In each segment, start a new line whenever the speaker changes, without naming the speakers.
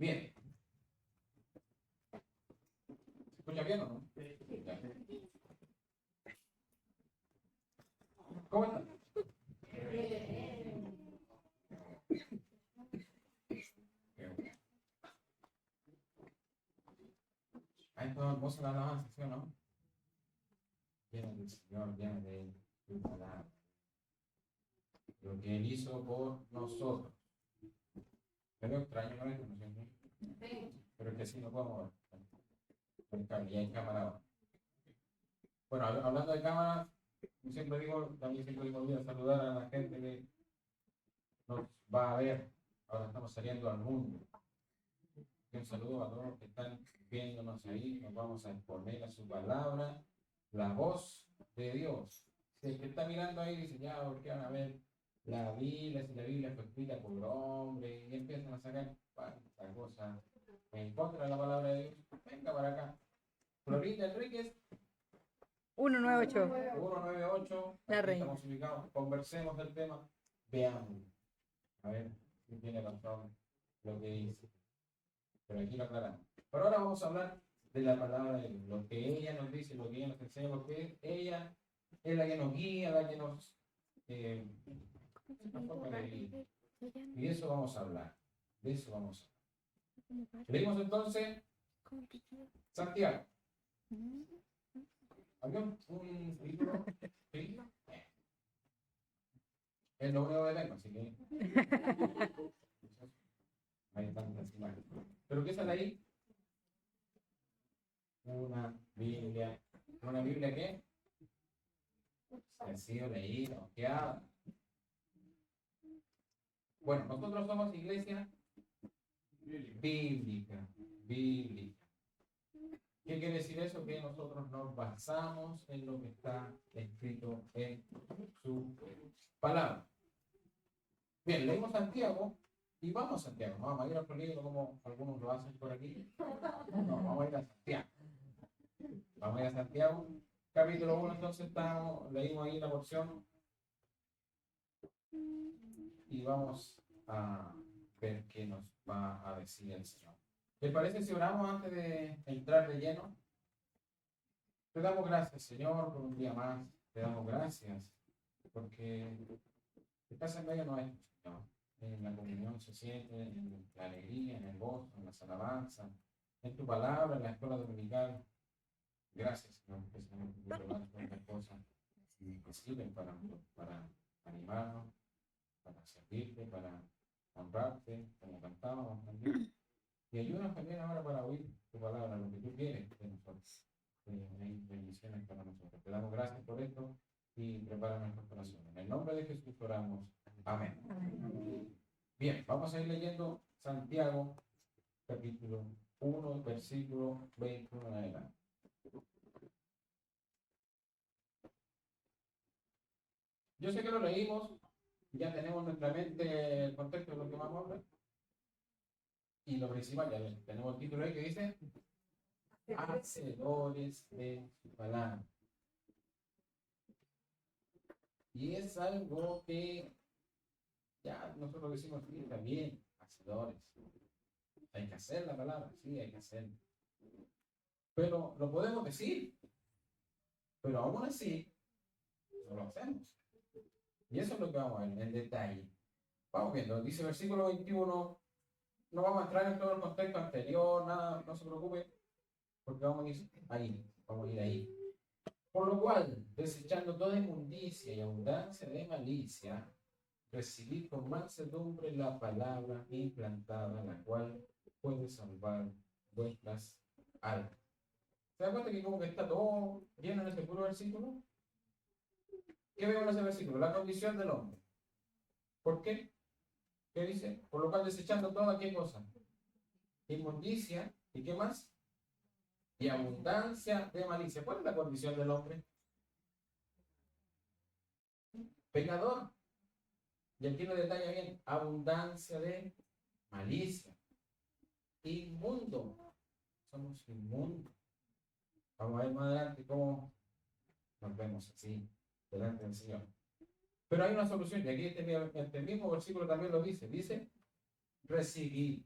Bien. ¿Se escucha bien o no? Ya. ¿Cómo están? Hay toda hermosa la alabanza, ¿sí o no? Llena del Señor, llena de su palabra. Lo que Él hizo por nosotros. Pero extraño, ¿no? ¿No es cierto? Pero que sí no podemos ver. Y hay cámara ahora. Bueno, hablando de cámaras, yo siempre digo, también siempre digo, voy a saludar a la gente que nos va a ver. Ahora estamos saliendo al mundo. Un saludo a todos los que están viéndonos ahí. Nos vamos a exponer a su palabra, la voz de Dios. Si el que está mirando ahí dice, ya, ¿por qué van a ver la Biblia? Si la Biblia fue escrita por hombre, y empiezan a sacar cuántas cosas en contra de la palabra de Dios. Venga para acá. Florita Enríquez.
198.
198.
La reina.
Estamos ubicados. Conversemos del tema. Veamos. A ver si tiene razón lo que dice. Pero aquí lo aclaramos. Pero ahora vamos a hablar de la palabra de Dios, lo que ella nos dice, lo que ella nos enseña, lo que ella es la que nos guía, la que nos la forma de vivir. Y de eso vamos a hablar. De eso vamos a hablar. Leímos entonces Santiago. ¿Había un libro? ¿Sí? Es lo único que tengo, así que. Ahí están encima. ¿Pero qué sale ahí? Una Biblia. ¿Una Biblia qué? Ha sido leída, ojeada. Bueno, nosotros somos iglesia bíblica. Bíblica. ¿Qué quiere decir eso? Que nosotros nos basamos en lo que está escrito en su palabra. Bien, leímos Santiago y vamos a Santiago. No vamos a ir a otro libro como algunos lo hacen por aquí. No, vamos a ir a Santiago. Vamos a ir a Santiago. Capítulo 1, entonces leímos ahí la porción y vamos a ver qué nos va a decir el Señor. ¿Les parece si oramos antes de entrar de lleno? Te damos gracias, Señor, por un día más. Te damos gracias porque estás en medio nuestro, Señor. En la comunión se siente, en la alegría, en el gozo, en las alabanzas, en tu palabra, en la escuela dominical. Gracias, Señor, que Señor, por tantas cosas que sirven para animarnos, para servirte, para honrarte, como cantábamos también. Y ayúdanos también ahora para oír tu palabra, lo que tú quieres de nosotros. Hay bendiciones para nosotros. Te damos gracias por esto y prepara nuestros corazones. En el nombre de Jesús oramos. Amén. Bien, vamos a ir leyendo Santiago, capítulo 1, versículo 21 en adelante. Yo sé que lo leímos, ya tenemos en nuestra mente el contexto de lo que vamos a hablar. Y lo principal, ya tenemos el título ahí que dice hacedores de su palabra. Y es algo que ya nosotros decimos, sí, está bien, hacedores. Hay que hacer la palabra, sí, hay que hacerlo. Pero lo podemos decir, pero aún así no lo hacemos. Y eso es lo que vamos a ver en detalle. Vamos viendo, dice versículo 21, no vamos a entrar en todo el contexto anterior, nada, no se preocupe, porque vamos a ir ahí. Por lo cual, desechando toda inmundicia y abundancia de malicia, recibid con mansedumbre la palabra implantada, la cual puede salvar vuestras almas. ¿Se da cuenta que como que está todo lleno en ese puro versículo? ¿Qué vemos en ese versículo? La condición del hombre. ¿Por qué? ¿Qué dice? Por lo cual desechando toda ¿qué cosa? Inmundicia. ¿Y qué más? Y abundancia de malicia. ¿Cuál es la condición del hombre? Pecador. Y aquí lo detalla bien. Abundancia de malicia. Inmundo. Somos inmundos. Vamos a ver más adelante cómo nos vemos así delante del Señor. Pero hay una solución, y aquí este mismo versículo también lo dice. Dice, recibir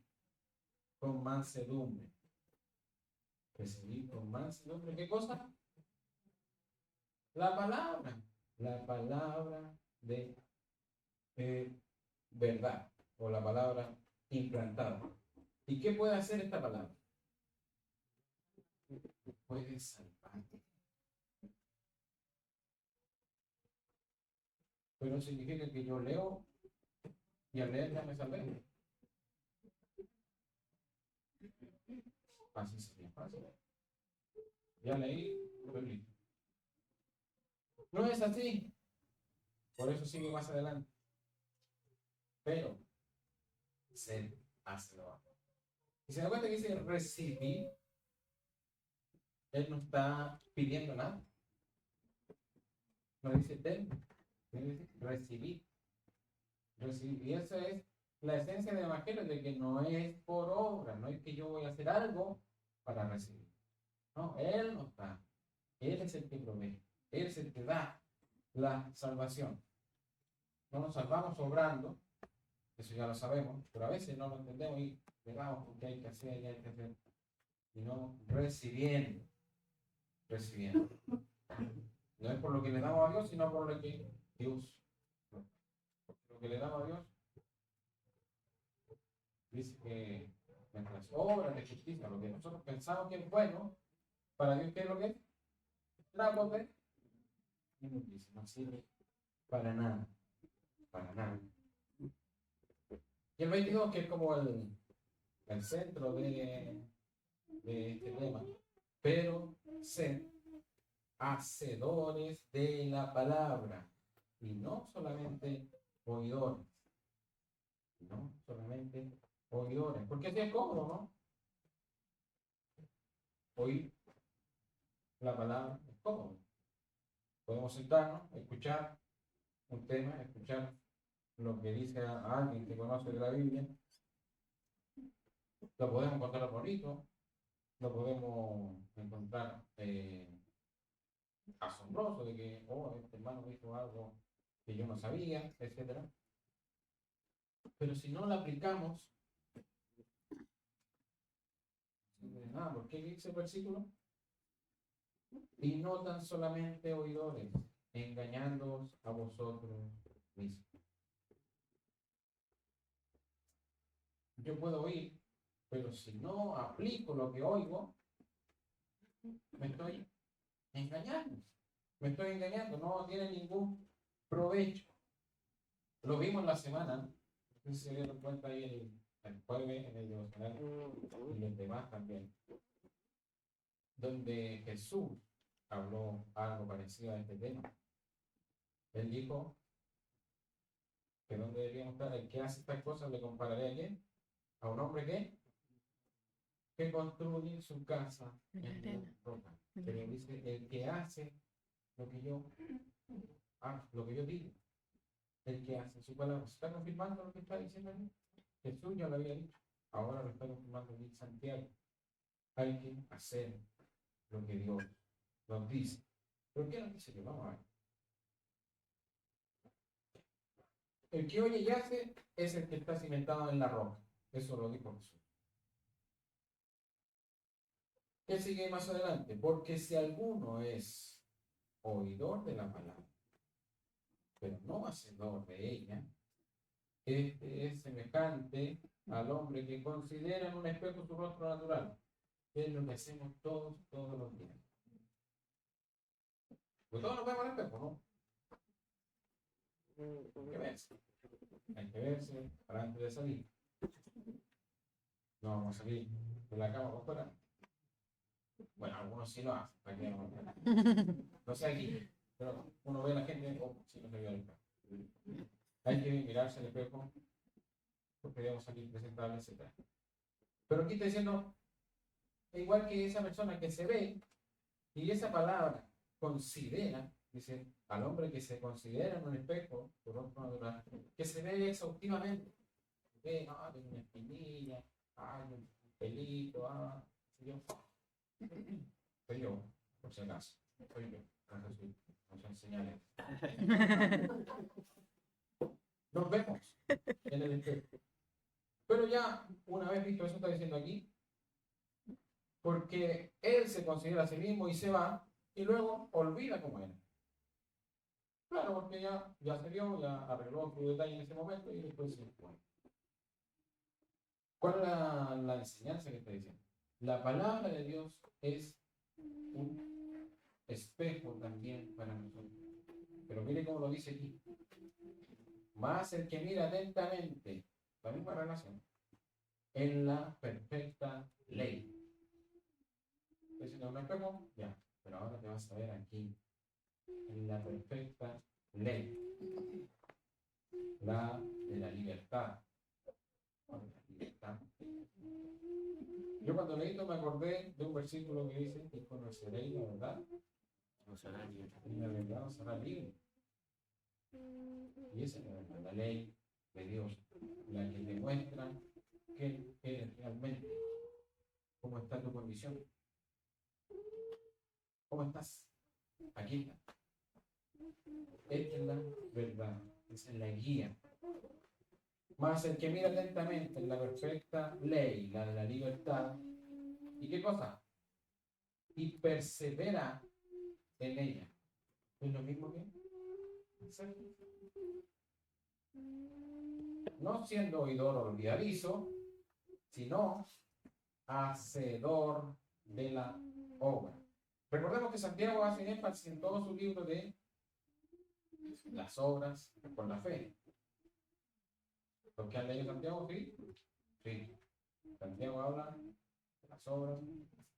con mansedumbre. Recibir con mansedumbre. ¿Qué cosa? La palabra. La palabra de verdad. O la palabra implantada. ¿Y qué puede hacer esta palabra? Puede salvarte. Pero significa que yo leo y al leer ya me salvé. Así sería fácil. Ya leí, estoy listo. No es así. Por eso sigue más adelante. Pero ser hacedor. Y se da cuenta que dice recibir. Él no está pidiendo nada. No dice ten. Dice recibir. Recibir. Y esa es la esencia del evangelio, de que no es por obra, no es que yo voy a hacer algo para recibir. No, Él no está. Él es el que provee. Él es el que da la salvación. No nos salvamos obrando, eso ya lo sabemos, pero a veces no lo entendemos y le damos porque hay que hacer y hay que hacer. Sino recibiendo. Recibiendo. No es por lo que le damos a Dios, sino por lo que Dios. Lo que le damos a Dios dice que nuestras obras de justicia, lo que nosotros pensamos que es bueno, para Dios, ¿qué es lo que es? Trapo de inmundicia, no sirve para nada. Para nada. Y el 22, que es como el centro de este tema, pero ser hacedores de la palabra y no solamente oidores. No solamente oidores, porque así es cómodo, ¿no? Oír la palabra es cómodo. Podemos sentarnos, escuchar un tema, escuchar lo que dice a alguien que conoce de la Biblia. Lo podemos encontrar bonito, lo podemos encontrar asombroso de que, oh, este hermano dijo algo que yo no sabía, etc. Pero si no lo aplicamos, ¿por qué dice el versículo? Y no tan solamente oidores, engañándoos a vosotros mismos. Yo puedo oír, pero si no aplico lo que oigo, me estoy engañando. Me estoy engañando, no tiene ningún provecho. Lo vimos la semana, no sé si se dieron cuenta ahí el jueves en el devocional y los demás también, donde Jesús habló algo parecido a este tema. Él dijo que donde deberíamos estar, el que hace estas cosas le compararé a quién, a un hombre que construye su casa en la roca. Pero dice, el que hace lo que yo hago, lo que yo digo, el que hace su palabra. ¿Se está confirmando lo que está diciendo aquí? Jesús ya lo había dicho, ahora lo está confirmando aquí Santiago. Hay que hacer lo que Dios nos dice. ¿Pero qué nos dice que vamos a ver? El que oye y hace es el que está cimentado en la roca. Eso lo dijo Jesús. ¿Qué sigue más adelante? Porque si alguno es oidor de la palabra, pero no hacedor de ella, este es semejante al hombre que considera en un espejo su rostro natural. Es lo que hacemos todos los días. Pues todos nos vemos en el espejo, ¿no? Hay que verse. Hay que verse para antes de salir. No vamos a salir de la cama para afuera. Bueno, algunos sí lo hacen, para que no sé aquí, pero uno ve a la gente, si no se vio el espejo. Hay que mirarse al espejo, porque debemos salir presentables, etc. Pero aquí está diciendo, igual que esa persona que se ve, y esa palabra considera, dice, al hombre que se considera en un espejo, por otro natural, que se ve exhaustivamente. Ve, no, tengo una espinilla, un pelito, yo. Soy yo, por si acaso. Soy yo. No son señales. Nos vemos en el espejo. Pero ya, una vez visto eso, está diciendo aquí, porque él se considera a sí mismo y se va, y luego olvida cómo era. Claro, porque ya se vio, ya arregló su detalle en ese momento y después se fue. ¿Cuál es la enseñanza que está diciendo? La palabra de Dios es un espejo también para nosotros. Pero mire cómo lo dice aquí. Más el que mira atentamente, la misma relación, en la perfecta ley. ¿Estás diciendo un espejo? Ya, pero ahora te vas a ver aquí, en la perfecta ley, la de la libertad. Yo cuando leí esto me acordé de un versículo que dice que conoceréis la verdad, y la verdad os hará libre. Y esa es la verdad, la ley de Dios, la que demuestra que eres realmente, cómo está tu condición, cómo estás. Aquí está. Esta es la verdad, esa es la guía. Más el que mira atentamente en la perfecta ley, la de la libertad, ¿y qué cosa? Y persevera en ella. ¿Es lo mismo que hacer? No siendo oidor olvidadizo, sino hacedor de la obra. Recordemos que Santiago hace énfasis en todo su libro de las obras por la fe. ¿Los que han leído Santiago? Sí. Sí. Santiago habla de las obras,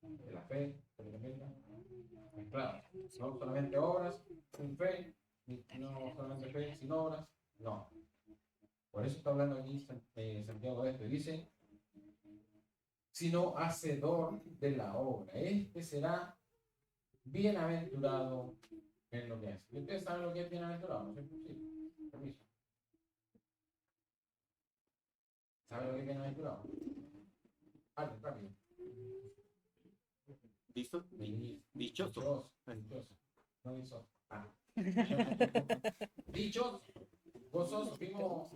de la fe, de la fe. Claro, no solamente obras sin fe, no solamente fe sin obras, no. Por eso está hablando aquí Santiago de esto. Y dice, sino hacedor de la obra. Este será bienaventurado en lo que hace. ¿Y ustedes saben lo que es bienaventurado? ¿No es posible? Permiso. ¿Saben lo que es bienaventurado? Rápido.
¿Listo? Dichoso.
Dichoso. No dichoso. Dichoso. Gozoso. Vimos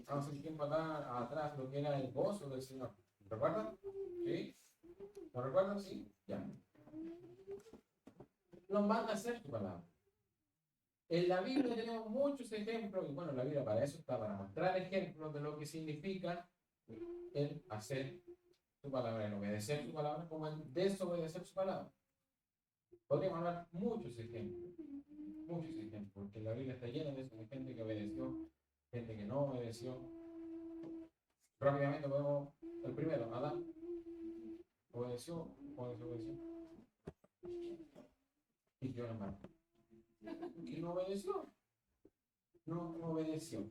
hace tiempo atrás lo que era el gozo del Señor. ¿Recuerdan? ¿Sí? ¿Lo recuerdan? Sí. Ya. Nos manda a hacer su palabra. En la Biblia tenemos muchos ejemplos, y bueno, la Biblia para eso está, para mostrar ejemplos de lo que significa el hacer su palabra, el obedecer su palabra, como el desobedecer su palabra. Podríamos hablar muchos ejemplos, porque la Biblia está llena de eso, de gente que obedeció, gente que no obedeció. Rápidamente podemos, el primero, Adán, obedeció, y yo la mano. Y no obedeció. No obedeció.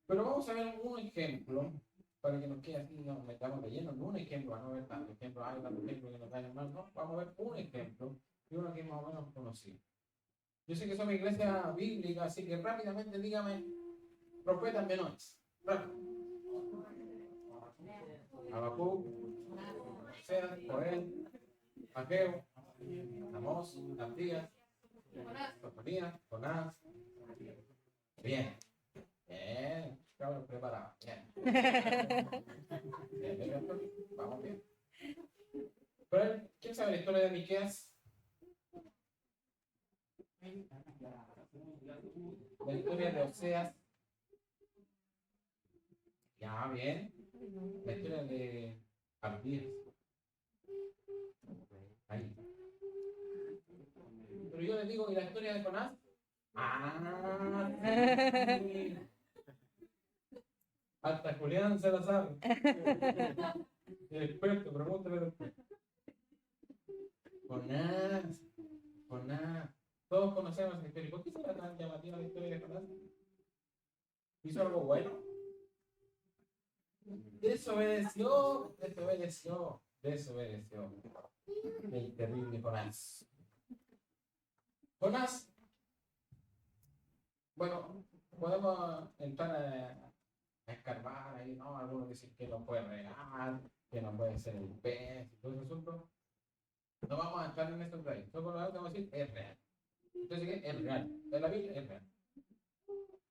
Pero vamos a ver un ejemplo para que nos quede así, nos metamos de lleno en un ejemplo, a no ver tantos ejemplos, hay tantos ejemplos que nos vayan mal, no, vamos a ver un ejemplo y uno que es más o menos conocido. Yo sé que somos iglesia bíblica, así que rápidamente dígame, profetas menores. Rápido. Habacuc, Oseas, Joel, Ageo, Amós, Abdías, Sofonía, Jonás. Bien. Bien. Cabrón, preparado. Bien. Bien, vamos bien. Pero, ¿quién sabe la historia de Miqueas? La historia de Oseas. Ya, bien. La historia de Abdías. Ahí. Pero yo les digo, ¿y la historia de Jonás? Ah, sí. Hasta Julián se la sabe. El experto, pregúntale después. Jonás. Todos conocemos la historia. ¿Por qué será tan llamativa la historia de Jonás? ¿Hizo algo bueno? Desobedeció. El terrible Jonás. Jonás. Bueno, podemos entrar a escarbar ahí, ¿no? Algunos dicen que no puede regar, que no puede ser el pez, y todo ese asunto. No vamos a entrar en estos detalles. Solo lo que vamos a decir es real. Entonces, es real. En la Biblia es real.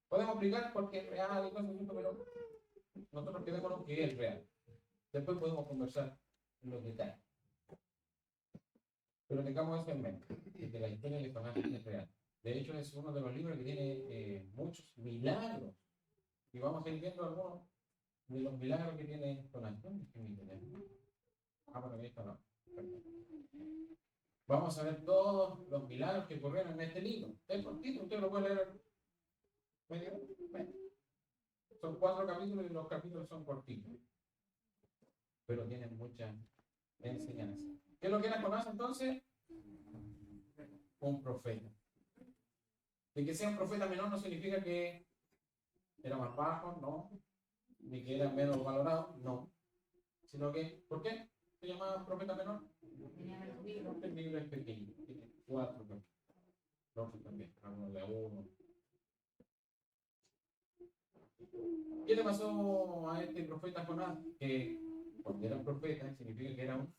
Podemos explicar por qué es real y todo ese asunto, pero Nosotros quedémonos que es real. Después podemos conversar en los detalles. Pero tengamos eso en mente, que la historia de Jonás es real. De hecho, es uno de los libros que tiene muchos milagros. Y vamos a ir viendo algunos de los milagros que tiene Jonás. ¿Dónde es que mi teléfono? Bueno, ahí está, no. Vamos a ver todos los milagros que ocurrieron en este libro. Es cortito, usted lo puede leer medio. Son 4 capítulos y los capítulos son cortitos. Pero tienen mucha enseñanza. ¿Qué es lo que era Jonás entonces? Un profeta. De que sea un profeta menor no significa que era más bajo, no. Ni que era menos valorado, no. Sino que, ¿por qué se llamaba profeta menor? Porque el libro es pequeño. Tiene 4 capítulos. 2 también, algunos de 1. ¿Qué le pasó a este profeta Jonás? Que cuando era un profeta significa que era un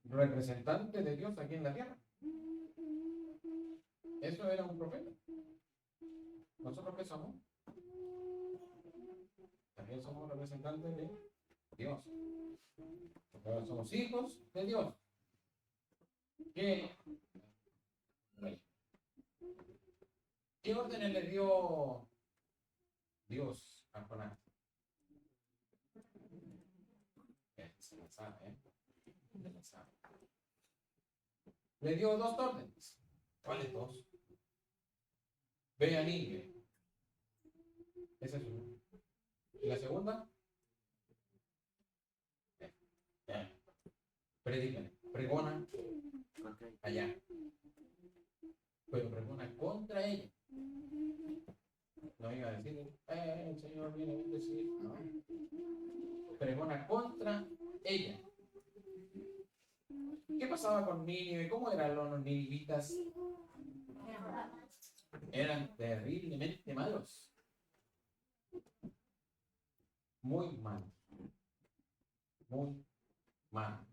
representante de Dios aquí en la tierra. Eso era un profeta. ¿Nosotros qué somos? También somos representantes de Dios. Porque ahora somos hijos de Dios. ¿Qué órdenes le dio Dios a Jonás? Se la sabe, ¿eh? Se la sabe. Le dio 2 órdenes. ¿Cuáles 2? Ve a Nínive. Esa es una. ¿Y la segunda? Predícale. Pregona allá. Pero pregona contra ella. No iba a decir, el Señor viene a bendecir. No. Pregona contra ella. ¿Qué pasaba con Nínive? ¿Cómo eran los ninivitas? Eran terriblemente malos. Muy malos. Muy malos.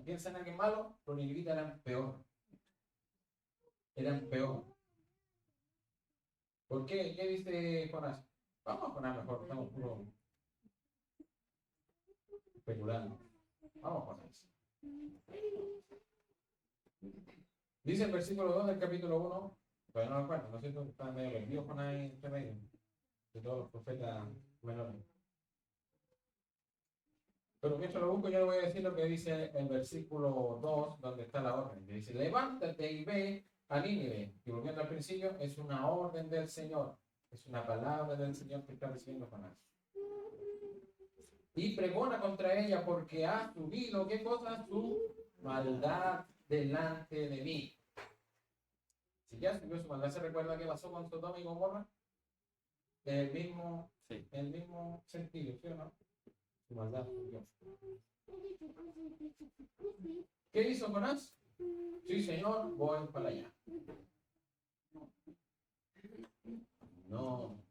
¿Piensan en alguien malo? Los ninivitas eran peor. Eran peor. ¿Por qué? ¿Qué dice Jonás? Vamos a poner mejor, estamos puro especulando. Vamos a poner eso. Dice el versículo 2 del capítulo 1, pero no lo acuerdo, ¿no es cierto? Está medio perdido con ahí entre medio de todos los profetas menores. Pero mientras lo busco, yo le voy a decir lo que dice el versículo 2, donde está la orden. Que dice, levántate y ve a Nínive. Y volviendo al principio, es una orden del Señor. Es una palabra del Señor que está recibiendo Jonás. Y pregona contra ella porque ha subido, ¿qué cosa? Su maldad delante de mí. Si ya subió su maldad, ¿se recuerda qué pasó con Sodoma y Gomorra? El mismo sentido, ¿sí o no? Su maldad subió. ¿Qué hizo Jonás? Sí, Señor, voy para allá. No.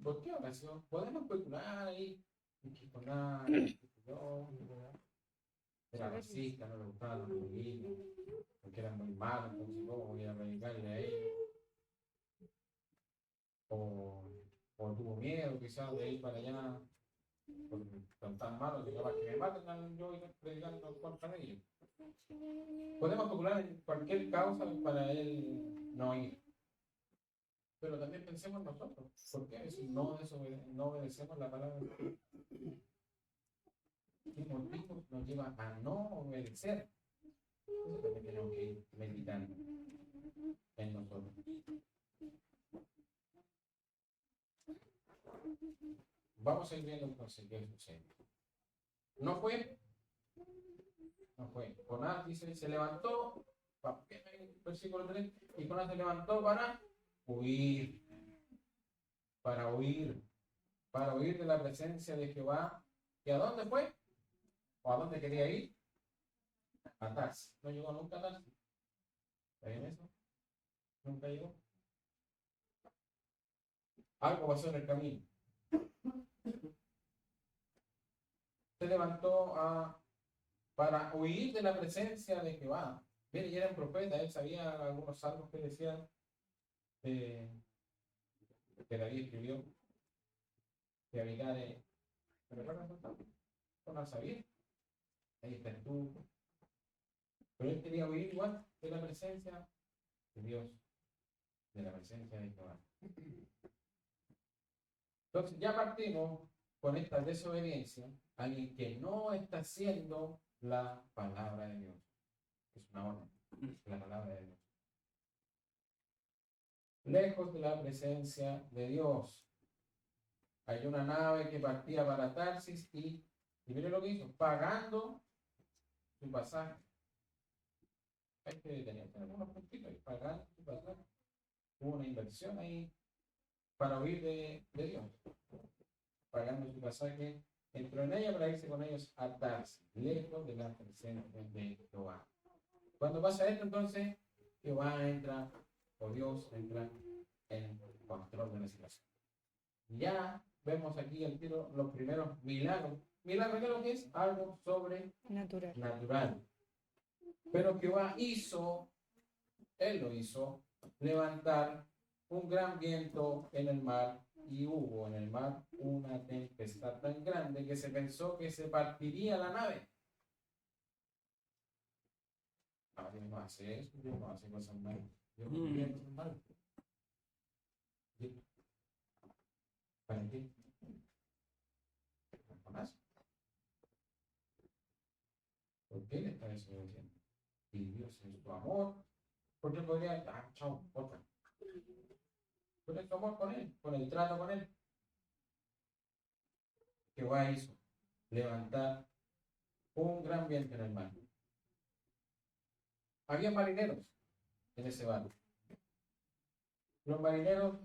¿Por qué oración? Podemos especular ahí. Que Jonás era racista, no le gustaban los judíos, porque eran muy malos, entonces ¿cómo voy a predicarle a ellos? O tuvo miedo quizás de ir para allá, porque son tan malos que capaz que me maten yo ir predicando contra ellos. Podemos especular en cualquier causa para él no ir. Pero también pensemos nosotros, ¿por qué si no obedecemos la palabra? ¿Qué motivos nos llevan a no obedecer? Eso también tenemos que ir meditando en nosotros. Vamos a ir viendo entonces qué sucede. No fue. Jonás dice, se levantó, versículo 3, y Jonás se levantó para huir de la presencia de Jehová. ¿Y a dónde fue? ¿O a dónde quería ir? A Tarsis. No llegó nunca a Tarsis. ¿Está bien eso? Nunca llegó. Algo pasó en el camino. Se levantó para huir de la presencia de Jehová. Mire, ya era un profeta, él sabía algunos salmos que decían que David escribió, que Abigail, ¿te recuerdas? Con la sabía, ahí está tú. Pero él quería oír igual de la presencia de Dios, de la presencia de Jehová. Entonces ya partimos con esta desobediencia, alguien que no está haciendo la palabra de Dios. Es una orden, la palabra de Dios. Lejos de la presencia de Dios. Hay una nave que partía para Tarsis y mire lo que hizo, pagando su pasaje. Hay que tener algunos puntitos y pagar su pasaje. Hubo una inversión ahí para huir de Dios. Pagando su pasaje, entró en ella para irse con ellos a Tarsis, lejos de la presencia de Jehová. Cuando pasa esto, entonces, Jehová entra, o Dios entra en control de la situación. Ya vemos aquí el tiro, los primeros milagros. ¿Milagro qué es lo que es? Algo sobrenatural. Pero Jehová hizo, él lo hizo, levantar un gran viento en el mar, y hubo en el mar una tempestad tan grande que se pensó que se partiría la nave. Dios no hace eso, Dios no hace cosas malas. Dios no hace cosas malas. ¿Para qué? ¿Por qué le está desobedeciendo? Y Dios en su amor, porque podría, chao, otra. Con el amor con él, con el trato con él. Jehová hizo levantar un gran viento en el mar. Había marineros en ese barco. Los marineros,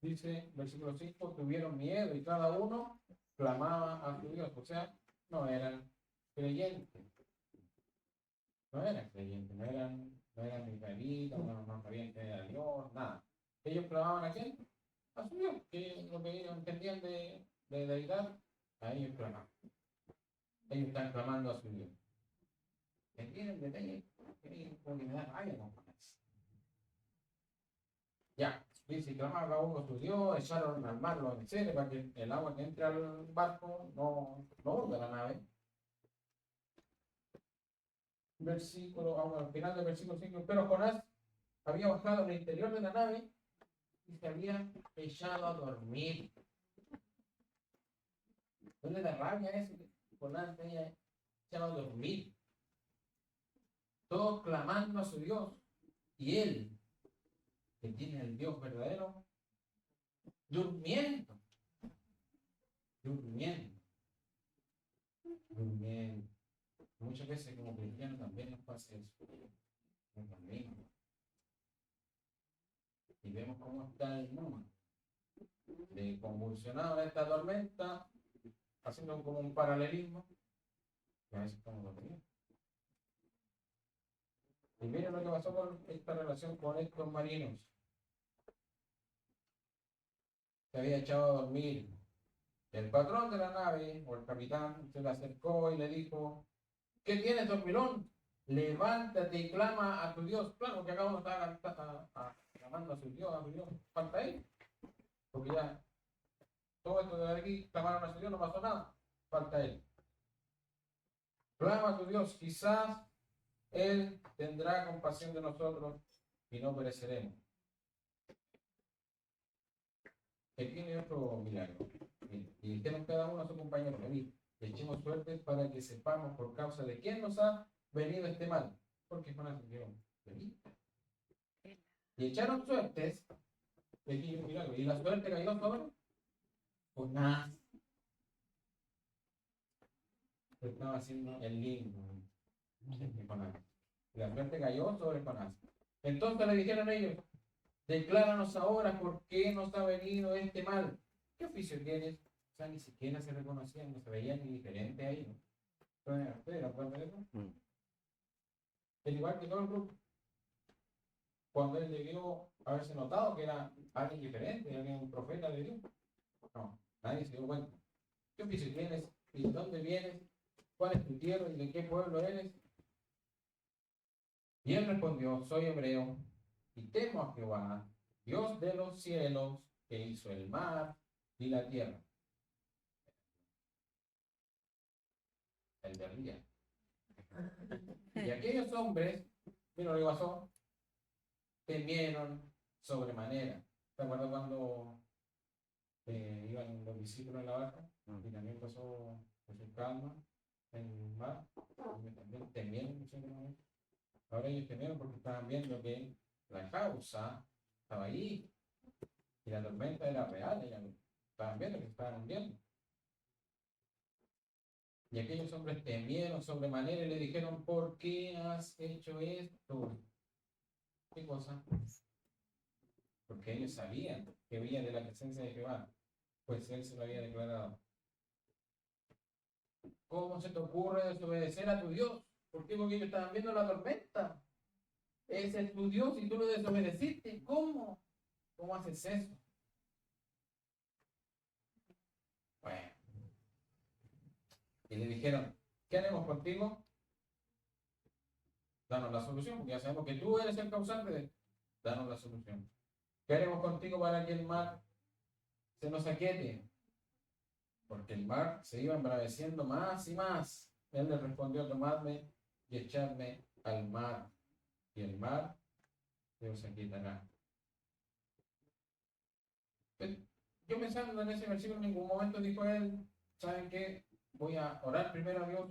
dice versículo 5, tuvieron miedo y cada uno clamaba a su Dios. O sea, no eran creyentes. No eran creyentes, no eran israelitas, no sabían que era Dios, nada. Ellos clamaban a quién? A su Dios, que lo que ellos entendían de deidad, a ellos clamaban. Ellos están clamando a su Dios. ¿Entienden el detalle? Porque me da rabia, no. Ya, dice, clamaban cada uno a su Dios, echaron al mar los enseres para que el agua que entre al barco no hunda la nave. Al final del versículo 5, pero Jonás había bajado en el interior de la nave y se había echado a dormir. ¿No le da rabia eso? Jonás se había echado a dormir. Todos clamando a su Dios. Y él, que tiene el Dios verdadero, durmiendo. Muchas veces como cristianos también nos pasa eso. Nos dormimos. Y vemos cómo está el mundo. De convulsionado en esta tormenta, haciendo como un paralelismo, y a veces estamos dormidos. Y miren lo que pasó con esta relación con estos marinos. Se había echado a dormir. El patrón de la nave, o el capitán, se le acercó y le dijo, ¿qué tienes, dormilón? Levántate y clama a tu Dios. Claro, que acá uno está clamando a su Dios, falta ahí. Porque ya todo esto de aquí, clamaron a su Dios, no pasó nada. Falta él. Clama a tu Dios, quizás él tendrá compasión de nosotros y no pereceremos. Aquí tiene otro milagro. Y dijeron cada uno a su compañero, venid, echemos suerte para que sepamos por causa de quién nos ha venido este mal. Porque Jonás dijeron, venid. Y echaron suertes, y aquí hay un milagro, y la suerte cayó sobre Jonás. Estaba haciendo el lindo de Jonás. Y la suerte cayó sobre Jonás. Entonces le dijeron ellos, decláranos ahora por qué nos ha venido este mal. ¿Qué oficio tienes? O sea, ni siquiera se reconocían, no se veían ni diferente ahí, ¿no? ¿Ustedes acuerdan de eso? Es igual que todo el grupo. Cuando él debió haberse notado que era alguien diferente, alguien un profeta de Dios. No, nadie se dio cuenta. ¿Qué oficio tienes? ¿Y de dónde vienes? ¿Cuál es tu tierra y de qué pueblo eres? Y él respondió, soy hebreo y temo a Jehová, Dios de los cielos, que hizo el mar y la tierra. El del día. Y aquellos hombres, mira lo que pasó, temieron sobremanera. ¿Te acuerdas cuando iban los discípulos en la barca? Y también pasó Jesús calma en el mar. Y también temieron sobremanera. Ahora ellos temieron porque estaban viendo que la causa estaba ahí. Y la tormenta era real. Ellos estaban viendo que estaban hundiendo. Y aquellos hombres temieron sobremanera y le dijeron, ¿por qué has hecho esto? ¿Qué cosa? Porque ellos sabían que venía de la presencia de Jehová, pues él se lo había declarado. ¿Cómo se te ocurre desobedecer a tu Dios? ¿Por qué? Porque ellos estaban viendo la tormenta. Ese es tu Dios y tú lo desobedeciste. ¿Cómo? ¿Cómo haces eso? Bueno. Y le dijeron, ¿qué haremos contigo? Danos la solución, porque ya sabemos que tú eres el causante de esto. Danos la solución. ¿Qué haremos contigo para que el mar se nos aquiete? Porque el mar se iba embraveciendo más y más. Él le respondió, tomadme y echadme al mar, y el mar se os aquietará. Yo pensando en ese versículo, en ningún momento dijo él, ¿saben qué? Voy a orar primero a Dios,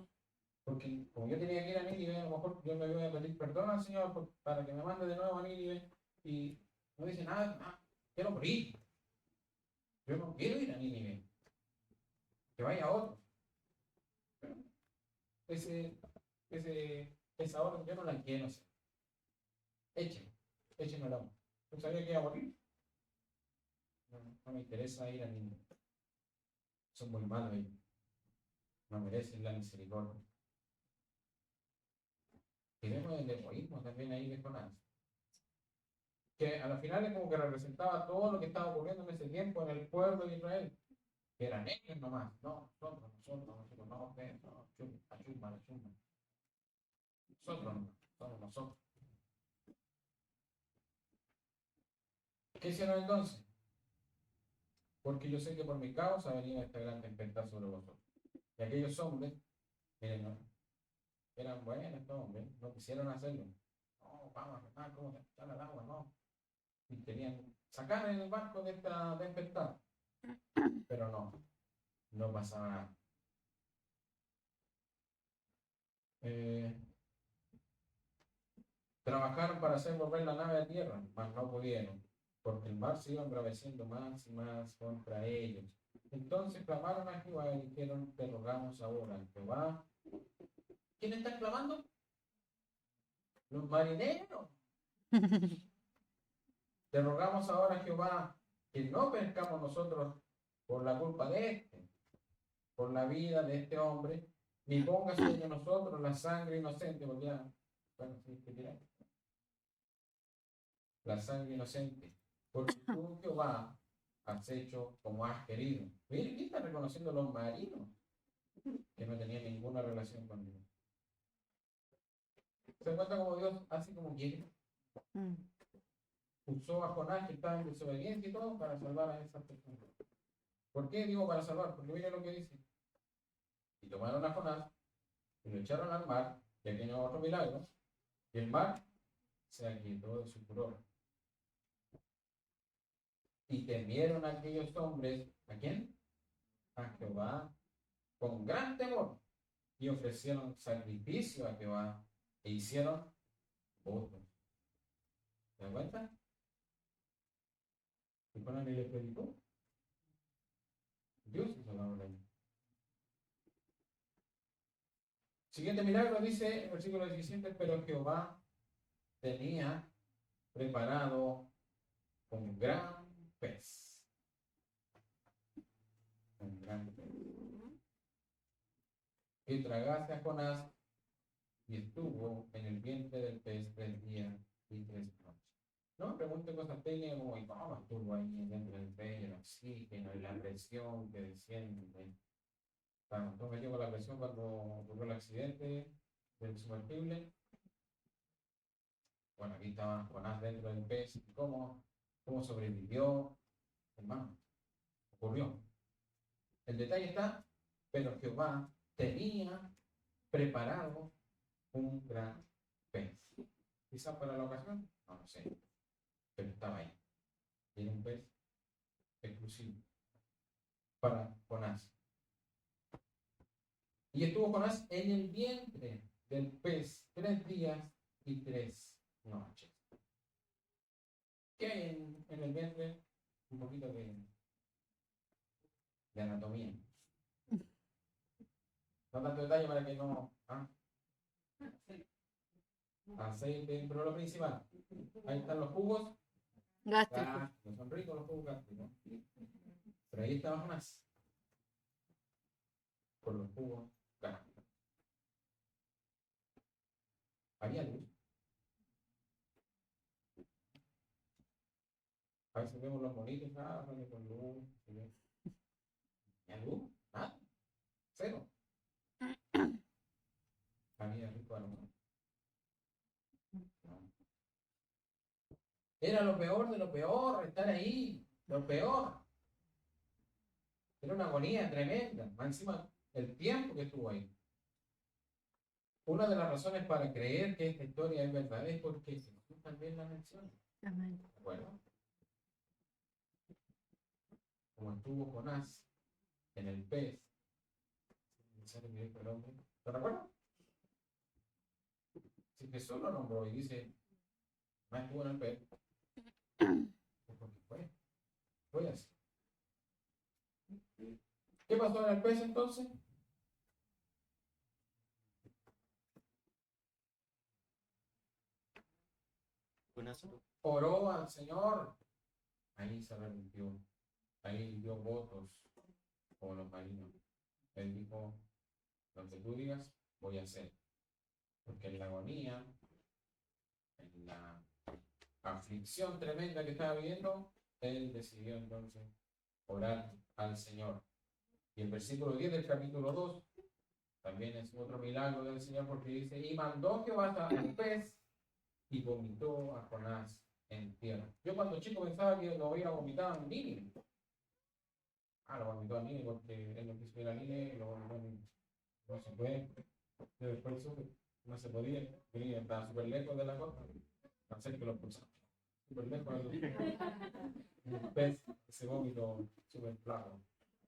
porque como yo tenía que ir a Nínive, a lo mejor yo me voy a pedir perdón al Señor para que me mande de nuevo a Nínive, y no dice nada, quiero morir. Yo no quiero ir a Nínive. Que vaya otro. Esa orden yo no la quiero hacer. Échenme el agua. ¿Tú sabías que iba a morir? No me interesa ir a Nínive. Son muy malos ellos. No merecen la misericordia. Y vemos el egoísmo también ahí de Jonás. Que a la final es como que representaba todo lo que estaba ocurriendo en ese tiempo en el pueblo de Israel. Que eran ellos nomás. No, nosotros, no, ustedes, no, achumba. Nosotros no, somos nosotros. ¿Qué hicieron entonces? Porque yo sé que por mi causa venía esta gran tempestad sobre vosotros. Y aquellos hombres, miren, ¿no? Eran buenos estos hombres, no quisieron hacerlo. No, vamos a remar, ¿cómo se echar al agua? No. Y querían sacar el barco de esta tempestad. Pero no pasaba nada. Trabajaron para hacer volver la nave a tierra, mas no pudieron, porque el mar se iba embraveciendo más y más contra ellos. Entonces clamaron a Jehová y dijeron, te rogamos ahora, Jehová. ¿Quién está clamando? Los marineros. Te rogamos ahora, Jehová, que no perezcamos nosotros por la culpa de este, por la vida de este hombre, ni pongas sobre nosotros la sangre inocente, porque ya, bueno, sí, que dirá. La sangre inocente, porque tú, Jehová, has hecho como has querido. Miren, aquí están reconociendo los marinos que no tenían ninguna relación con Dios. ¿Se dan cuenta cómo Dios hace como quiere? Usó a Jonás, que estaba en desobediencia y todo, para salvar a esas personas. ¿Por qué digo para salvar? Porque miren lo que dice. Y tomaron a Jonás y lo echaron al mar, y aquí no otro milagro, y el mar se aquietó de su furor. Y temieron a aquellos hombres, ¿a quién? A Jehová, con gran temor, y ofrecieron sacrificio a Jehová, e hicieron votos. ¿Se dan cuenta? ¿Y con él le predicó? Dios hizo la obra. Siguiente milagro dice, en versículo 17, pero Jehová tenía preparado un gran pez. Un gran pez. Que tragase a Jonás y estuvo en el vientre del pez 3 días y 3 noches. No me pregunte cosas técnicas como cómo estuvo ahí dentro del pez, el oxígeno y la presión que desciende. Entonces me llevo la presión cuando ocurrió el accidente del sumergible. Bueno, aquí estaba Jonás dentro del pez. ¿Cómo sobrevivió? hermano, ocurrió. El detalle está, pero Jehová tenía preparado un gran pez. Quizás para la ocasión, no lo sé, pero estaba ahí. Y era un pez exclusivo para Jonás. Y estuvo Jonás en el vientre del pez 3 días y 3 noches. ¿Qué hay en el vientre? Un poquito de anatomía. No tanto detalle para que no. Aceite, pero lo principal. Ahí están los jugos.
Gástrico.
No son ricos los jugos gástricos. Pero ahí estaba más. Por los jugos gástricos. Había luz. A veces vemos los monitos, sale con luz. ¿Había luz? Nada. Cero. Había rico aroma. Era lo peor de lo peor, estar ahí, lo peor. Era una agonía tremenda, más encima el tiempo que estuvo ahí. Una de las razones para creer que esta historia es verdadera es porque Jesús también la menciona.
Amén.
¿De acuerdo? Como estuvo Jonás en el pez, ¿te recuerdas? Si Jesús lo nombró y dice, más estuvo en el pez, es porque fue así. ¿Qué pasó en el pez entonces? Oró al Señor. Ahí se arrepintió. Ahí dio votos como los marinos. Él dijo, lo que tú digas, voy a hacer. Porque en la agonía, en la aflicción tremenda que estaba viviendo, él decidió entonces orar al Señor. Y el versículo 10 del capítulo 2 también es otro milagro del Señor porque dice, y mandó Jehová al pez y vomitó a Jonás en tierra. Yo cuando chico pensaba que lo había vomitado en Nínive. Lo vomitó a Nínive porque él no quiso ir a Nínive, lo vomitó a Nínive. No se puede. Yo después supe, no se podía. Nínive estaba súper lejos de la costa. No sé que lo expulsaron. Súper lejos del pez, ese vómito súper flaco.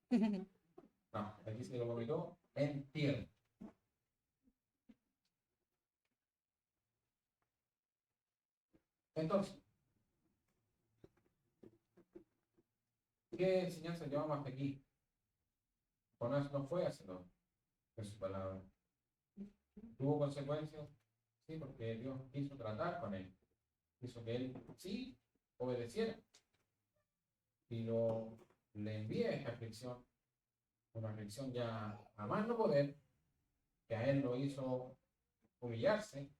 No, aquí se lo vomitó en tierra. Entonces, ¿qué enseñanza llevamos hasta aquí? Jonás no fue hacedor de su palabra. ¿Tuvo consecuencias? Sí, porque Dios quiso tratar con él. Quiso que él sí obedeciera. Y le envía esta aflicción, una aflicción ya a más no poder, que a él lo hizo humillarse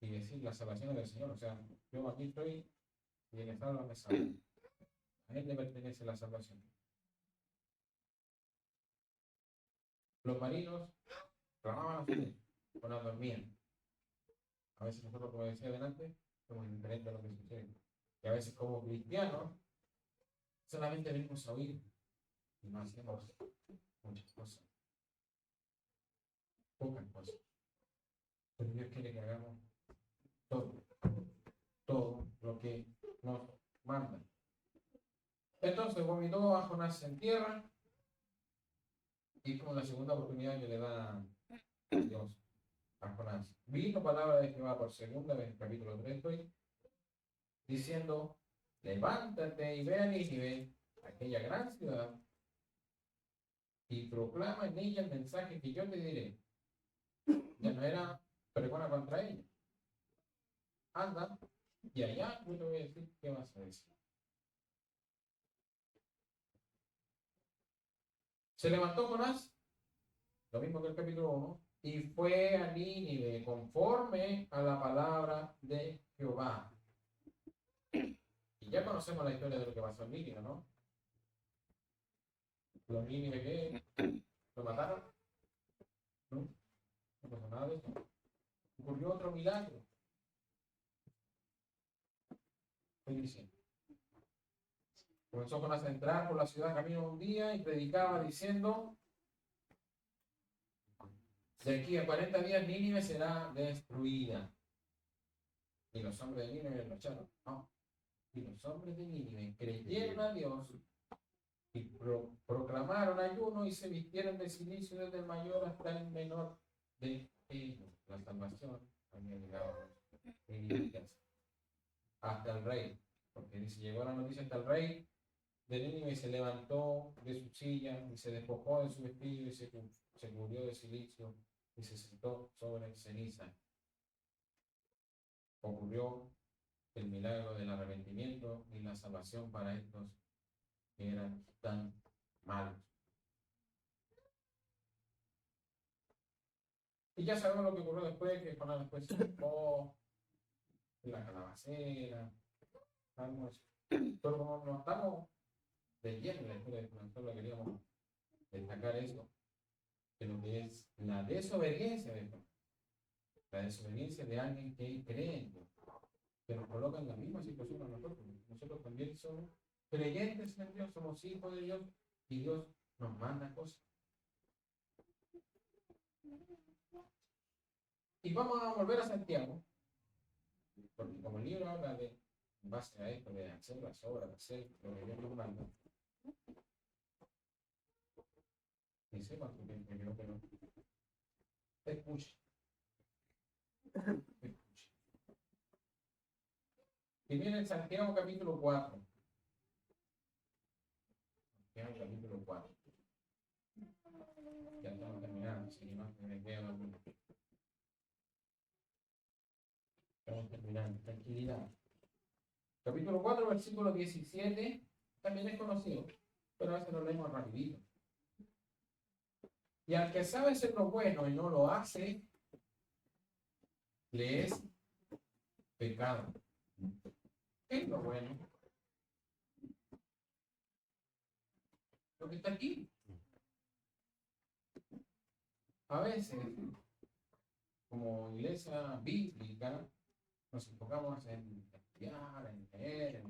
y decir la salvación del Señor. O sea, yo aquí estoy y el Estado me salva. A él le pertenece la salvación. Los marinos clamaban a su Dios cuando dormían. A veces nosotros, como decía adelante, somos indiferentes a lo que sucede. Y a veces como cristianos solamente venimos a oír y no hacemos muchas cosas. Pocas cosas. Pero Dios quiere que hagamos todo lo que nos manda. Entonces vomitó a Jonás en tierra y como la segunda oportunidad que le da Dios a Jonás. Vino palabra de Jehová por segunda vez, capítulo 3 estoy, diciendo, levántate y ve a Nínive, aquella gran ciudad, y proclama en ella el mensaje que yo te diré. Ya no era pregona contra ella. Anda, y allá yo te voy a decir qué vas a decir. Se levantó Jonás, lo mismo que el capítulo 1, y fue a Nínive conforme a la palabra de Jehová. Y ya conocemos la historia de lo que pasó en Nínive, ¿no? Los Nínive que lo mataron. No pasó nada de eso. Ocurrió otro milagro. Estoy diciendo. Comenzó con a entrar por la ciudad camino un día y predicaba diciendo, de aquí a 40 días Nínive será destruida. Y los hombres de Nínive lo echaron. No. Y los hombres de Nínive creyeron a Dios y proclamaron ayuno y se vistieron de silicio desde el mayor hasta el menor de ellos. La salvación había llegado hasta el rey. Porque dice, llegó la noticia hasta el rey de Nínive y se levantó de su silla y se despojó de su vestido y se cubrió de silicio y se sentó sobre ceniza. Ocurrió el milagro del arrepentimiento y la salvación para estos que eran tan malos. Y ya sabemos lo que ocurrió después, que Jonás después se enfocó en la calabacera, pero como no estamos de lleno en la historia de Jonás, solo queríamos destacar eso, que lo que es la desobediencia de Jonás, la desobediencia de alguien que cree en Dios, que nos coloca en la misma situación a nosotros. Nosotros también somos creyentes en Dios, somos hijos de Dios y Dios nos manda cosas. Y vamos a volver a Santiago, porque como el libro habla de, en base a esto, de hacer las obras, de hacer lo que Dios nos manda. Ni sé cuánto tiempo yo, pero escuche. Y viene en Santiago capítulo 4. Santiago capítulo 4. Ya estamos terminando, si no me queda alguna. Estamos terminando, tranquilidad. Capítulo 4, versículo 17, también es conocido, pero a veces lo leemos rapidito. Y al que sabe ser lo bueno y no lo hace, le es pecado. ¿Qué es lo bueno? Lo que está aquí. A veces, como iglesia bíblica, nos enfocamos en estudiar, en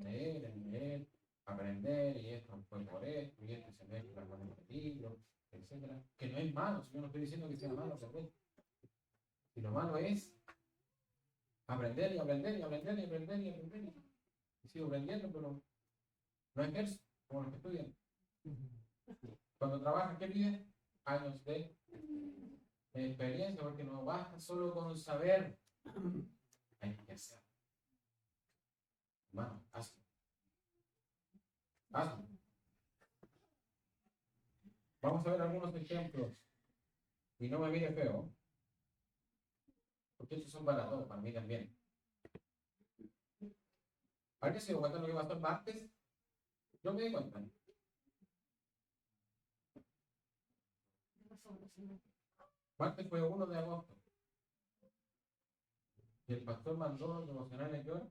leer, aprender, y esto fue por esto, y esto se mezcla con el libro, etcétera. Que no es malo, si yo no estoy diciendo que sea malo aprender. Y lo malo es aprender y aprender y aprender y aprender y aprender. Y sigo aprendiendo, pero no ejerzo como los que estudian. Cuando trabajan, ¿qué piden? Años de experiencia, porque no basta solo con saber, hay que hacer. Hermano, hazlo. Hazlo. Vamos a ver algunos ejemplos. Y no me mire feo, porque estos son para todos, para mí también. ¿Alguien se dio cuenta de lo que pasó el martes? Yo me di cuenta. Martes fue 1 de agosto. Y el pastor mandó devocional a qué hora.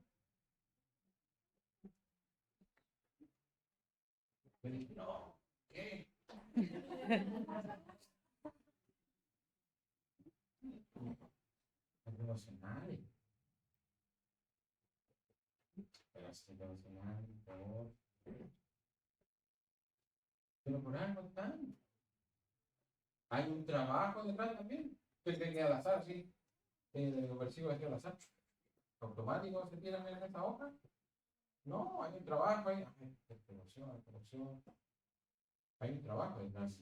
Yo dije, no, ¿qué? El devocional. Pero así devocional, por favor. Pero por algo están. Hay un trabajo detrás también. Que se queda al azar, sí. Los versículos que al azar. Automático se tiran en esa hoja. No, hay un trabajo, hay promoción. Hay un trabajo detrás.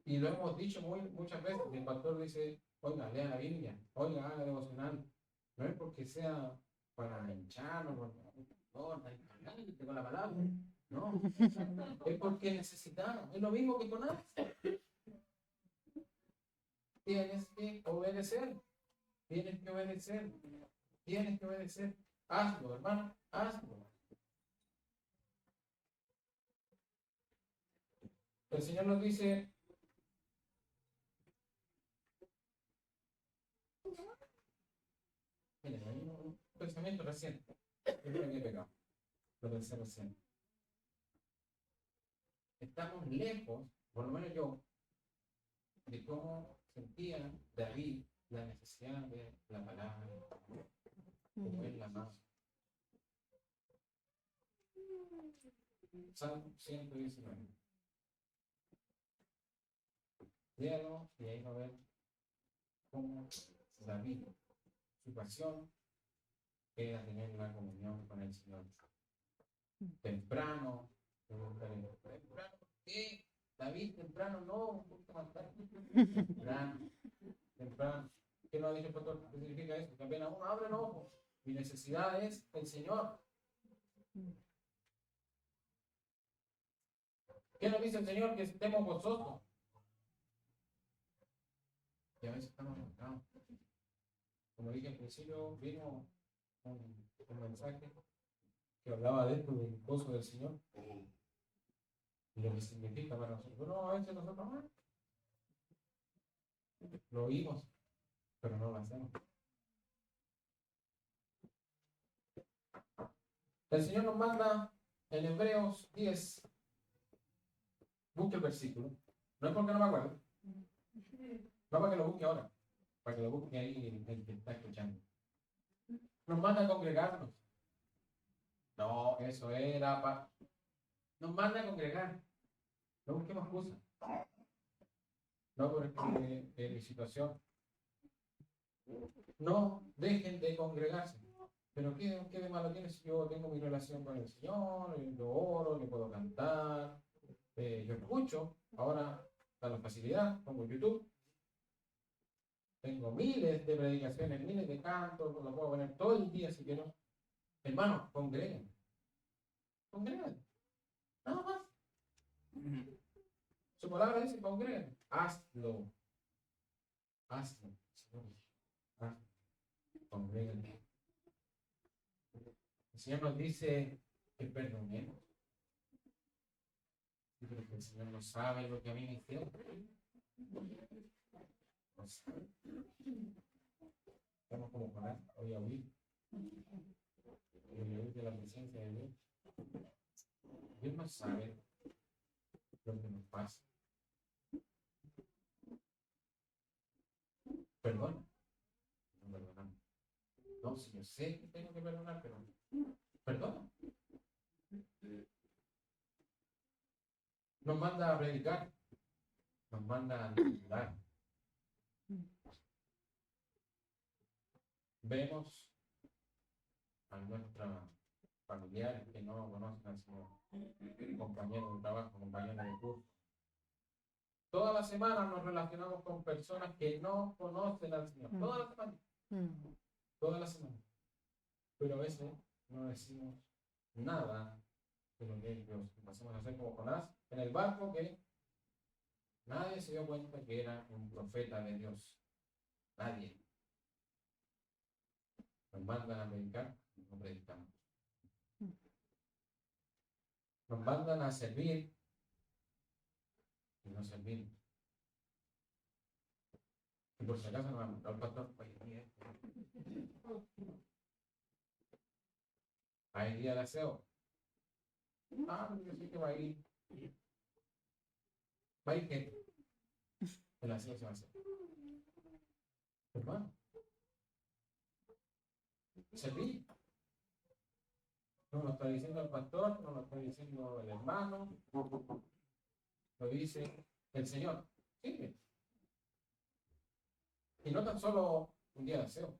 Y lo hemos dicho muchas veces. El pastor dice, oiga, lea la Biblia, oiga, haga devocional. No es porque sea para hincharnos, con la palabra. No, es porque necesitamos. Es lo mismo que con Alex. Tienes que obedecer. Tienes que obedecer. Tienes que obedecer. Hazlo, hermano, hazlo. El Señor nos dice, miren, hay un pensamiento reciente. Yo creo que he pegado. Lo pensé recién. Estamos lejos, por lo menos yo, de cómo sentía David la necesidad de la palabra, como él la amaba. Salmo 119. Léalo y ahí va a ver cómo David, su pasión era tener la comunión con el Señor. Temprano, temprano, ¿qué? David, temprano, no, un poquito más tarde. Temprano, temprano. ¿Qué no ha dicho el pastor? ¿Qué significa eso? Que apenas uno abre el ojo. Mi necesidad es el Señor. ¿Qué nos dice el Señor? Que estemos gozosos. Y a veces estamos enojados. Como dije al principio, vino un mensaje que hablaba de esto, del gozo del Señor. Y lo que significa para nosotros. No, a veces nosotros lo oímos, pero no lo hacemos. El Señor nos manda en Hebreos 10. Busque el versículo. No es porque no me acuerdo. No para que lo busque ahora. Para que lo busque ahí el que está escuchando. Nos manda a congregarnos. No, eso era para... Nos manda a congregar. No busquemos excusas. No porque mi situación. No dejen de congregarse. Pero ¿qué de malo tiene si yo tengo mi relación con el Señor? Yo oro, yo puedo cantar, yo escucho. Ahora está la facilidad, pongo YouTube. Tengo miles de predicaciones, miles de cantos, lo puedo poner todo el día si quiero. Hermano, congreguen. Congreguen. Nada más. Su palabra dice congreguen. Hazlo. Hazlo. Hazlo. Congreguen. El Señor nos dice que perdonemos. Pero que el Señor no sabe lo que a mí me hicieron. No sabe. Estamos como para hoy a oír. Y oír de la presencia de Dios. Dios no sabe lo que nos pasa. Perdona. No perdonamos. No, si yo sé que tengo que perdonar, pero perdona. Nos manda a predicar. Nos manda a ayudar. Vemos a nuestros familiares que no conocen al Señor, compañeros de trabajo, compañeros de curso. Toda la semana nos relacionamos con personas que no conocen al Señor. Toda la semana. Toda la semana. Pero a veces no decimos nada de lo que ellos pasamos a hacer como Jonás en el barco, que nadie se dio cuenta que era un profeta de Dios. Nadie. Nos mandan a predicar, no predicamos. Nos mandan a servir y no servimos. Y por si acaso nos mandó al pastor, hay día de aseo. Pero yo sé que va a ir. Va a ir gente. El aseo se va a hacer. Hermano. Servir. No lo está diciendo el pastor, no lo está diciendo el hermano, lo dice el Señor. Sirve. Y no tan solo un día de aseo.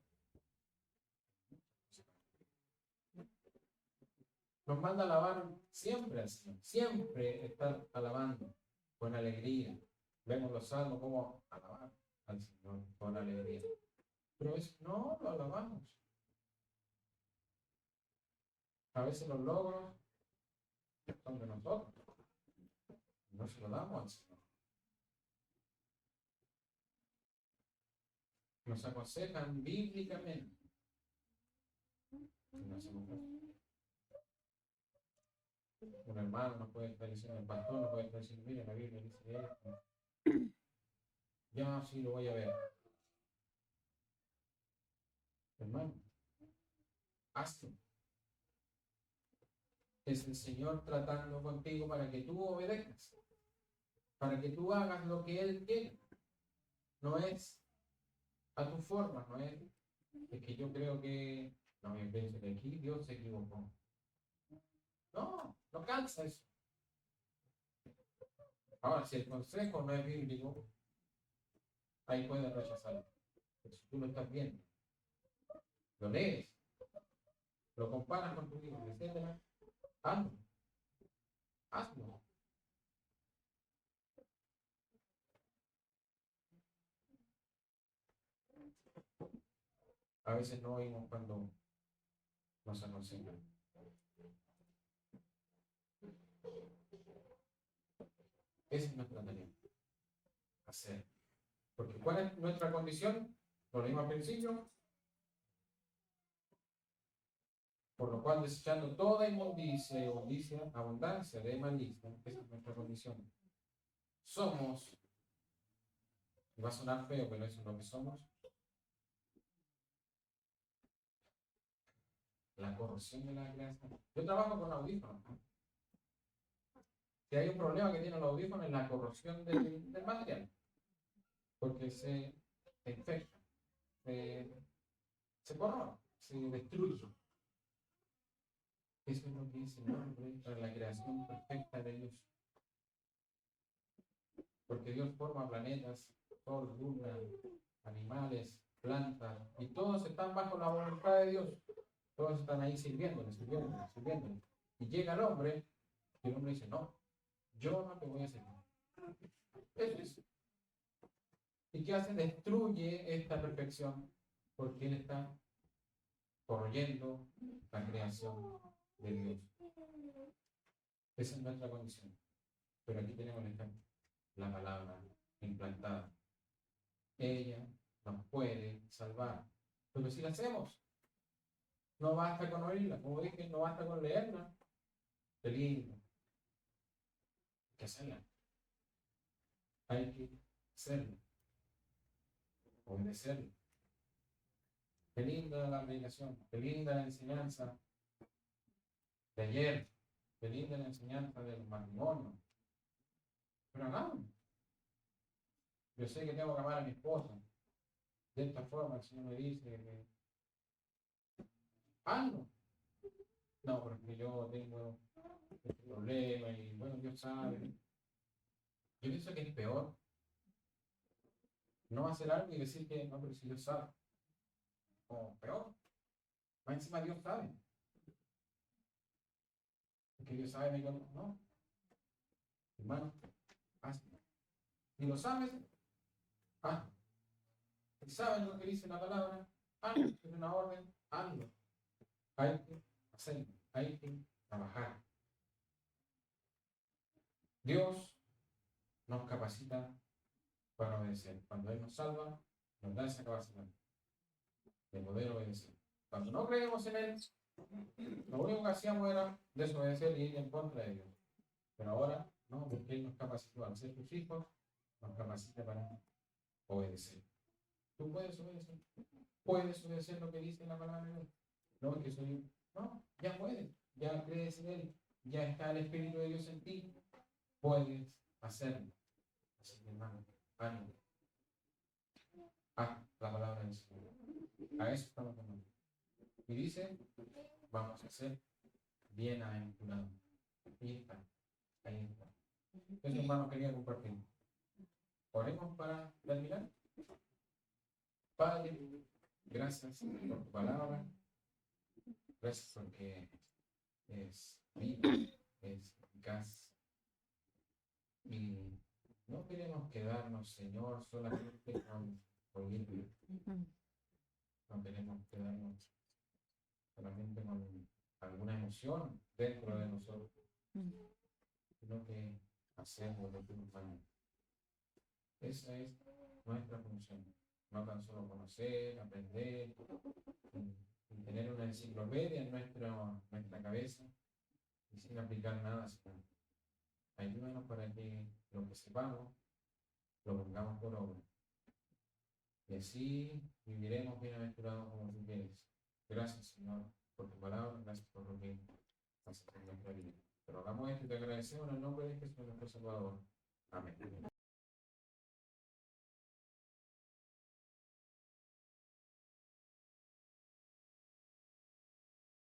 Nos manda a alabar siempre al Señor, siempre estar alabando con alegría. Vemos los salmos como alabar al Señor con alegría. Pero no lo alabamos. A veces los logros son de nosotros. No se lo damos al Señor. Nos aconsejan bíblicamente. No hacemos caso. Un hermano nos puede estar diciendo, el pastor nos puede estar diciendo, mira, la Biblia dice esto. Ya sí lo voy a ver. Hermano, hazlo. Es el Señor tratando contigo para que tú obedezcas, para que tú hagas lo que Él quiere. No es a tu forma, no es que yo creo que, no, yo pienso que aquí Dios se equivocó. No, alcanza eso. Ahora, si el consejo no es bíblico, ahí puedes rechazarlo. Pero si tú lo estás viendo, lo lees, lo comparas con tu hijo, etcétera, hazlo. Hazlo. A veces no oímos cuando nos aconsejan. Esa es nuestra tarea. Hacer. Porque ¿cuál es nuestra condición? Lo leímos al principio. Por lo cual, desechando toda inmundicia, abundancia de malicia, esa es nuestra condición. Somos, y va a sonar feo, pero eso es lo que somos, la corrupción de la creación. Yo trabajo con audífonos. Si hay un problema que tiene los audífonos es la corrosión del material, porque se infecta, se corrompe, se destruye. Eso es lo que dice el hombre para la creación perfecta de Dios. Porque Dios forma planetas, sol, luna, animales, plantas, y todos están bajo la voluntad de Dios. Todos están ahí sirviéndole. Y llega el hombre, y el hombre dice, no, yo no te voy a servir. Eso es. ¿Y qué hace? Destruye esta perfección, porque él está corroyendo la creación de Dios. Esa es nuestra condición. Pero aquí tenemos el ejemplo, la palabra implantada. Ella nos puede salvar. Pero si la hacemos, no basta con oírla, como dije, no basta con leerla. Qué lindo. Hay que hacerla. Hay que hacerlo. Obedecerlo. Qué linda la predicación, qué linda la enseñanza de ayer, qué linda la enseñanza del matrimonio. Pero hagámoslo. Yo sé que tengo que amar a mi esposa. De esta forma el Señor me dice que hazlo. No, porque yo tengo este problema y bueno, Dios sabe. Yo pienso que es peor no hacer algo y decir que no, pero si Dios sabe. O peor, más encima Dios sabe. Porque Dios sabe, me digo, no, hermano, hazlo. Y lo sabes, hazlo. Si saben lo que dice la palabra, hazlo. Es una orden, hazlo. Hay que hacerlo, hay que trabajar. Dios nos capacita para obedecer. Cuando Él nos salva, nos da esa capacidad de poder obedecer. Cuando no creemos en Él, lo único que hacíamos era desobedecer y ir en contra de Dios. Pero ahora, no, porque Él nos capacitó al ser sus hijos, nos capacita para obedecer. Tú puedes obedecer. Puedes obedecer lo que dice la palabra de Dios. No, que soy. No, ya puedes. Ya crees en Él. Ya está el Espíritu de Dios en ti. Puedes hacerlo. Así que, hermano, ánimo. La palabra del Señor. A eso estamos llamando. Y dice, vamos a ser bienaventurados. Ahí está. Ahí está. Eso, hermano, quería compartir. Oremos para terminar. Padre, gracias por tu palabra. Gracias porque es vida, es eficaz. Y no queremos quedarnos, Señor, solamente con oírlo. No queremos quedarnos solamente con alguna emoción dentro de nosotros, sino que hacemos lo que nos manda. Esa es nuestra función. No tan solo conocer, aprender, y tener una enciclopedia en nuestra cabeza y sin aplicar nada, sino ayúdanos para que lo que sepamos lo pongamos por obra. Y así viviremos bienaventurados como tú quieres. Gracias, Señor, por tu palabra, gracias por lo que haces en nuestra vida. Pero hagamos esto y te agradecemos en el nombre de Jesús, nuestro Salvador. Amén.